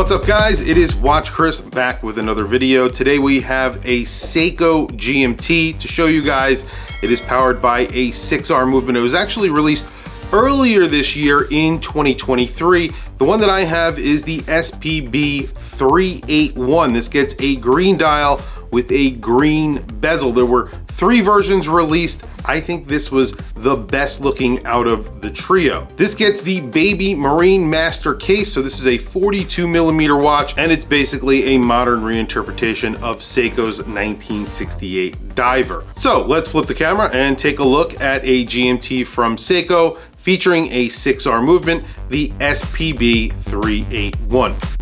What's up guys, it is Watch Chris back with another video. Today we have a Seiko GMT to show you guys. It is powered by a 6R movement. It was actually released earlier this year in 2023. The one that I have is the SPB381. This gets a green dial with a green bezel. There were 3 versions released. I think this was the best looking out of the trio. This gets the Baby Marine Master case. So this is a 42mm watch, and it's basically a modern reinterpretation of Seiko's 1968 diver. So let's flip the camera and take a look at a GMT from Seiko featuring a 6R movement, the SPB381.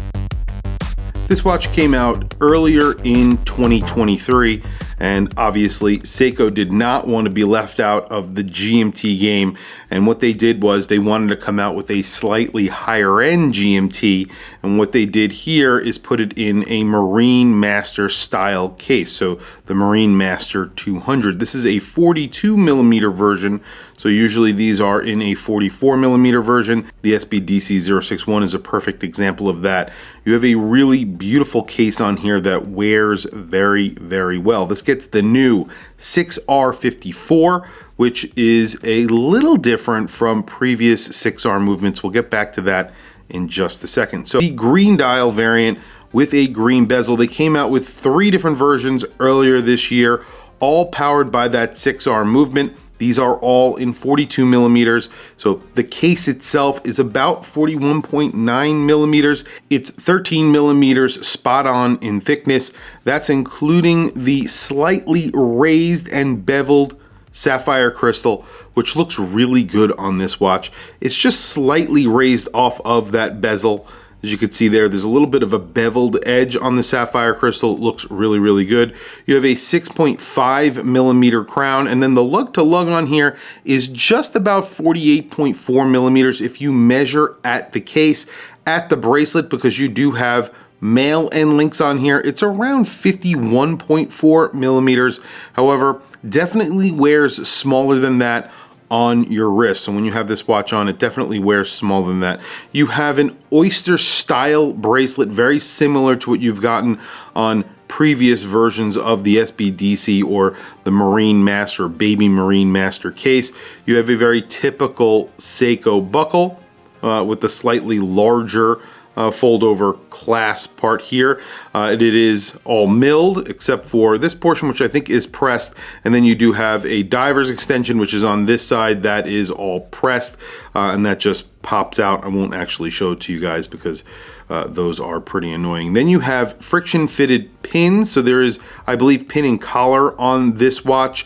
This watch came out earlier in 2023, and obviously Seiko did not want to be left out of the GMT game, and what they did was they wanted to come out with a slightly higher end GMT, and what they did here is put it in a Marine Master style case, so the Marine Master 200. This is a 42mm version, so usually these are in a 44mm version. The SPDC061 is a perfect example of that. You have a really beautiful case on here that wears very, very well. This gets the new 6R54, which is a little different from previous 6R movements. We'll get back to that in just a second. So the green dial variant with a green bezel, they came out with 3 different versions earlier this year, all powered by that 6R movement. These are all in 42mm, so the case itself is about 41.9mm. It's 13mm spot on in thickness. That's including the slightly raised and beveled sapphire crystal, which looks really good on this watch. It's just slightly raised off of that bezel. As you can see there's a little bit of a beveled edge on the sapphire crystal. It looks really, really good. You have a 6.5mm crown, and then the lug to lug on here is just about 48.4mm if you measure at the case. At the bracelet, because you do have male end links on here, it's around 51.4mm. However, definitely wears smaller than that on your wrist. So when you have this watch on, it definitely wears smaller than that. You have an oyster style bracelet, very similar to what you've gotten on previous versions of the SBDC or the Marine Master, Baby Marine Master case. You have a very typical Seiko buckle with the slightly larger fold over clasp part here. It is all milled except for this portion, which I think is pressed, and then you do have a diver's extension, which is on this side, that is all pressed, and that just pops out. I won't actually show it to you guys because those are pretty annoying. Then you have friction fitted pins, so there is, I believe, pin and collar on this watch.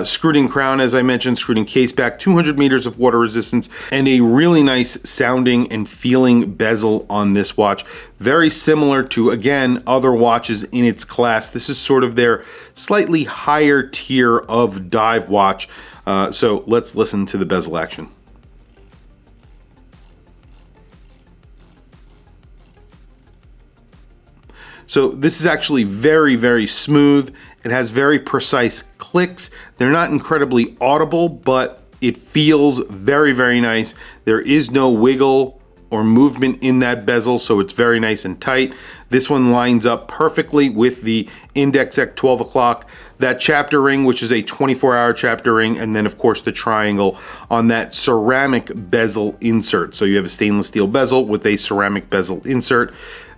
Screwed in crown, as I mentioned, screwed in case back, 200 meters of water resistance, and a really nice sounding and feeling bezel on this watch. Very similar to, again, other watches in its class. This is sort of their slightly higher tier of dive watch. So let's listen to the bezel action. So this is actually very, very smooth. It has very precise clicks. They're not incredibly audible, but it feels very, very nice. There is no wiggle or movement in that bezel, so it's very nice and tight. This one lines up perfectly with the Index at 12 o'clock, that chapter ring, which is a 24-hour chapter ring, and then of course the triangle on that ceramic bezel insert. So you have a stainless steel bezel with a ceramic bezel insert.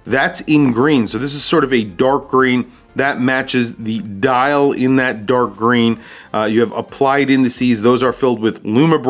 That's in green, so this is sort of a dark green. That matches the dial in that dark green. You have applied indices. Those are filled with Lume.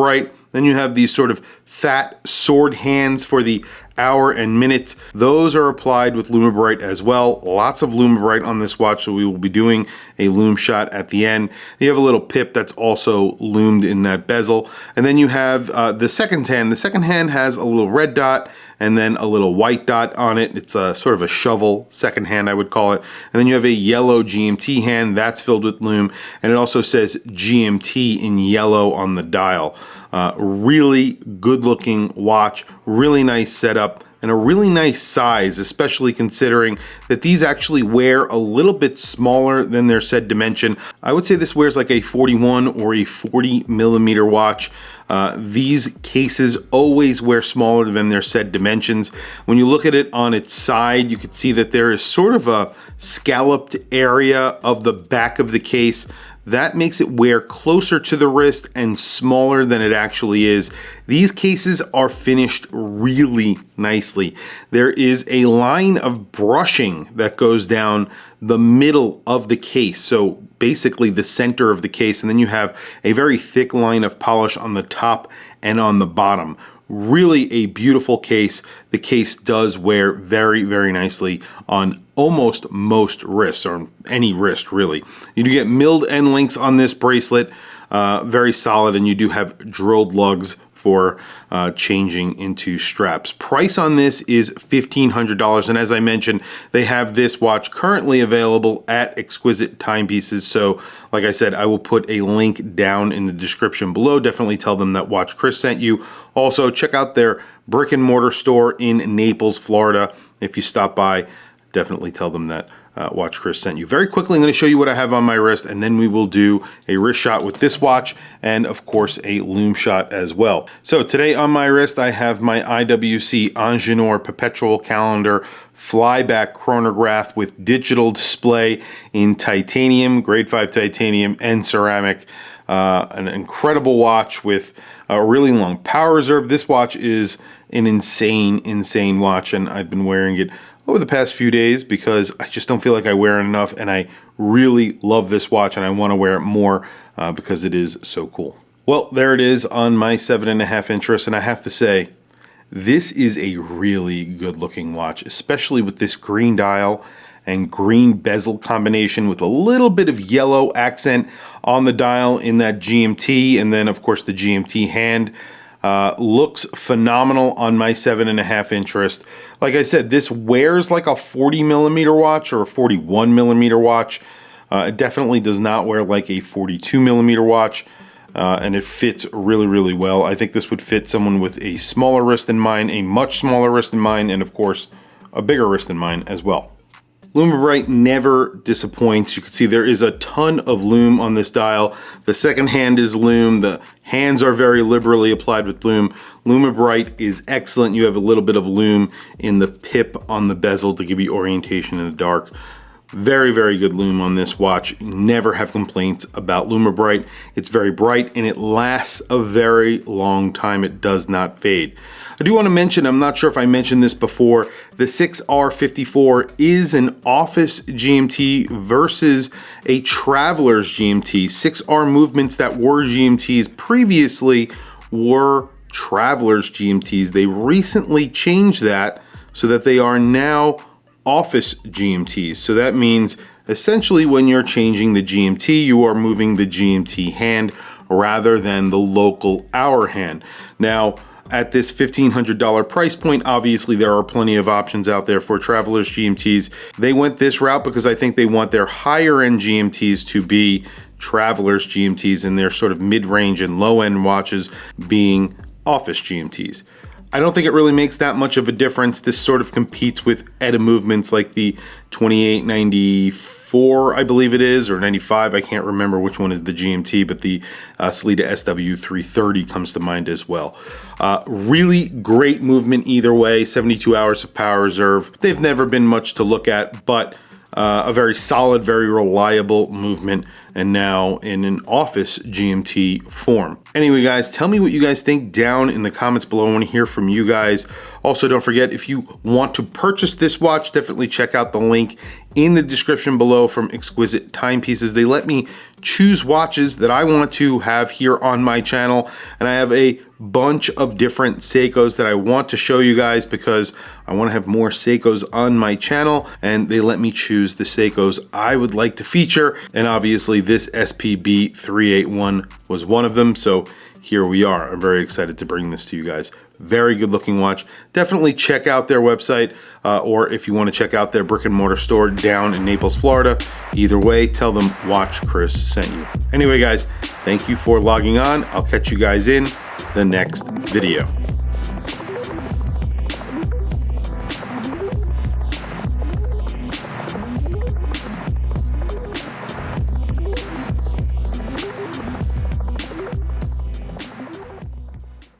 Then you have these sort of fat sword hands for the hour and minutes. Those are applied with Lume as well. Lots of Lume on this watch, so we will be doing a lume shot at the end. You have a little pip that's also lumed in that bezel. And then you have the second hand. The second hand has a little red dot and then a little white dot on it. It's a sort of a shovel second hand, I would call it. And then you have a yellow GMT hand that's filled with lume, and it also says GMT in yellow on the dial. Really good looking watch, really nice setup. and a really nice size, especially considering that these actually wear a little bit smaller than their said dimension. I would say this wears like a 41 or a 40 millimeter watch. These cases always wear smaller than their said dimensions. When you look at it on its side, you can see that there is sort of a scalloped area of the back of the case. That makes it wear closer to the wrist and smaller than it actually is. These cases are finished really nicely. There is a line of brushing that goes down the middle of the case, so basically the center of the case, and then you have a very thick line of polish on the top and on the bottom. Really a beautiful case. The case does wear very, very nicely on almost most wrists, or any wrist really. You do get milled end links on this bracelet, very solid, and you do have drilled lugs for changing into straps. Price on this is $1,500, and as I mentioned, they have this watch currently available at Exquisite Timepieces. So like I said, I will put a link down in the description below. Definitely tell them that Watch Chris sent you. Also, check out their brick and mortar store in Naples, Florida. If you stop by, definitely tell them that Watch Chris sent you. Very quickly, I'm going to show you what I have on my wrist, and then we will do a wrist shot with this watch, and of course a Lume shot as well. So today on my wrist, I have my IWC Ingenieur Perpetual Calendar flyback chronograph with digital display in titanium, grade 5 titanium and ceramic. An incredible watch with a really long power reserve. This watch is an insane watch, and I've been wearing it over the past few days because I just don't feel like I wear it enough, and I really love this watch and I want to wear it more because it is so cool. Well, there it is on my 7.5 inch wrist, and I have to say, this is a really good looking watch, especially with this green dial and green bezel combination with a little bit of yellow accent on the dial in that GMT, and then of course the GMT hand. Looks phenomenal on my 7.5 inch wrist. Like I said, this wears like a 40 millimeter watch or a 41 millimeter watch. It definitely does not wear like a 42 millimeter watch, and it fits really well. I think this would fit someone with a smaller wrist than mine, a much smaller wrist than mine, and of course a bigger wrist than mine as well. Lume Bright never disappoints. You can see there is a ton of lume on this dial. The second hand is lume. The hands are very liberally applied with lume. Lume Bright is excellent. You have a little bit of lume in the pip on the bezel to give you orientation in the dark. Very good lume on this watch. Never have complaints about Lume Bright. It's very bright and it lasts a very long time. It does not fade. I do want to mention, I'm not sure if I mentioned this before, the 6R54 is an office GMT versus a traveler's GMT. 6R movements that were GMTs previously were traveler's GMTs. They recently changed that so that they are now office GMTs. So that means essentially when you're changing the GMT, you are moving the GMT hand rather than the local hour hand. Now, at this $1,500 price point, obviously there are plenty of options out there for travelers GMTs. They went this route because I think they want their higher end GMTs to be travelers GMTs and their sort of mid-range and low-end watches being office GMTs. I don't think it really makes that much of a difference. This sort of competes with ETA movements like the 2894, I believe it is, or 95. I can't remember which one is the GMT, but the Sellita SW330 comes to mind as well. Really great movement either way. 72 hours of power reserve. They've never been much to look at, but a very solid, very reliable movement, and now in an office GMT form. Anyway, guys, tell me what you guys think down in the comments below. I want to hear from you guys. Also, don't forget, if you want to purchase this watch, definitely check out the link in the description below from Exquisite Timepieces. They let me choose watches that I want to have here on my channel, and I have a bunch of different Seikos that I want to show you guys because I want to have more Seikos on my channel, and they let me choose the Seikos I would like to feature, and obviously this SPB381 was one of them, so here we are. I'm very excited to bring this to you guys. Very good looking watch. Definitely check out their website, or if you want to check out their brick and mortar store down in Naples, Florida. Either way, tell them Watch Chris sent you. Anyway, guys, thank you for logging on. I'll catch you guys in the next video.